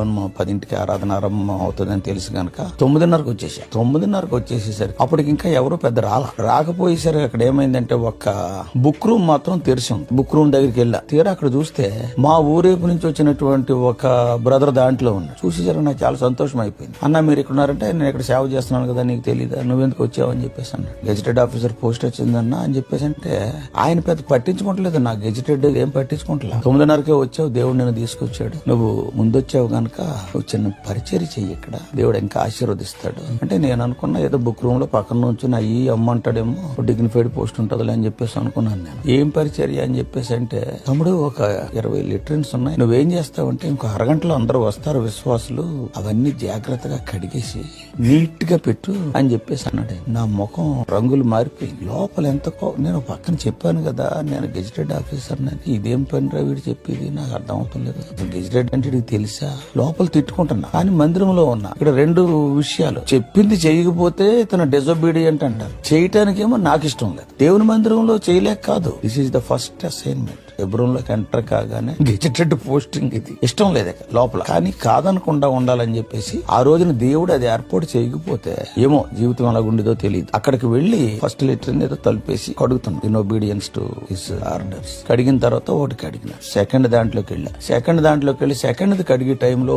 10కి ఆరాధన ఆరంభం అవుతుందని తెలుసు గనక 9:30కి వచ్చేసా. 9:30కి వచ్చేసేసరికి అప్పటికి ఇంకా ఎవరో పెద్ద రాకపోయేసరికి అక్కడ ఏమైందంటే ఒక బుక్ రూమ్ మాత్రం తెరిచి ఉంది. బుక్ రూమ్ దగ్గరికి వెళ్ళా. తీరా అక్కడ చూస్తే మా ఊరేపు నుంచి వచ్చినటువంటి ఒక బ్రదర్ దాంట్లో ఉన్నాడు. చూసేసరికి నాకు చాలా సంతోషం అయిపోయింది. అన్న మీరు ఇక్కడ ఉన్నారంటే నేను ఇక్కడ సేవ చేస్తున్నాను కదా, నీకు తెలీదా, నువ్వెందుకు వచ్చావు అని చెప్పేసి అన్నాడు. గెజిటెడ్ ఆఫీసర్ పోస్ట్ వచ్చిందన్న అని చెప్పేసి అంటే ఆయన పెద్ద పట్టించుకుంటలేదు. నాకు గెజిటెడ్ ఏం పట్టించుకుంటలేదు. 9:30కే వచ్చావు, దేవుడు నేను తీసుకొచ్చాడు, నువ్వు ముందొచ్చావు గనక చిన్న పరిచర్య చెయ్యి, ఇక్కడ దేవుడు ఇంకా ఆశీర్వదిస్తాడు అంటే నేను అనుకున్నా ఏదో బుక్ రూమ్ లో పక్కన నుంచి నా ఈ అమ్మంటాడేమో డిగ్నిఫైడ్ పోస్ట్ ఉంటుందిలే అని చెప్పేసి అనుకున్నాను. నేను ఏం పరిచర్య అని చెప్పేసి అంటే, తమ్ముడు ఒక 20 లిటరన్స్ ఉన్నాయి, నువ్వేం చేస్తావంటే ఇంకో అరగంటలో అందరూ వస్తారు విశ్వాసులు, అవన్నీ జాగ్రత్తగా కడిగేసి నీట్ గా పెట్టు అని చెప్పేసి అన్నాడు. నా ముఖం రంగులు మారిపోయింది. లోపల ఎంత నేను పక్కన చెప్పాను కదా నేను గెజిటెడ్ ఆఫీసర్ అని, ఇదేం పని రా వీడు చెప్పేది, నాకు అర్థం అవుతలేదు. గెజిటెడ్ అంటే నీకు తెలుసా, లోపల తిట్టుకుంటున్నా కానీ మందిరంలో ఉన్నా. ఇక్కడ 2 విషయాలు, చెప్పింది చేయకపోతే ఇతను డిజోబీడియంట్ అంటారు, చేయటానికేమో నాకు ఇష్టం లేదు. దేవుని మందిరంలో చేయలేక కాదు, this is the first assignment. ఎబ్రోన్లోకి ఎంటర్ కాగానే గెజిటెడ్ పోస్టింగ్, ఇది ఇష్టం లేదు లోపల, కానీ కాదనకుండా ఉండాలని చెప్పేసి ఆ రోజున దేవుడు అది ఏర్పాటు చేయకపోతే ఏమో జీవితం ఎలా ఉండేదో తెలియదు. అక్కడికి వెళ్లి ఫస్ట్ లెటర్ ఏదో తలిపేసి కడుగుతాను, in obedience to his orders. కడిగిన తర్వాత ఒకటి కడిగిన సెకండ్ దాంట్లోకి వెళ్ళి సెకండ్ కడిగే టైంలో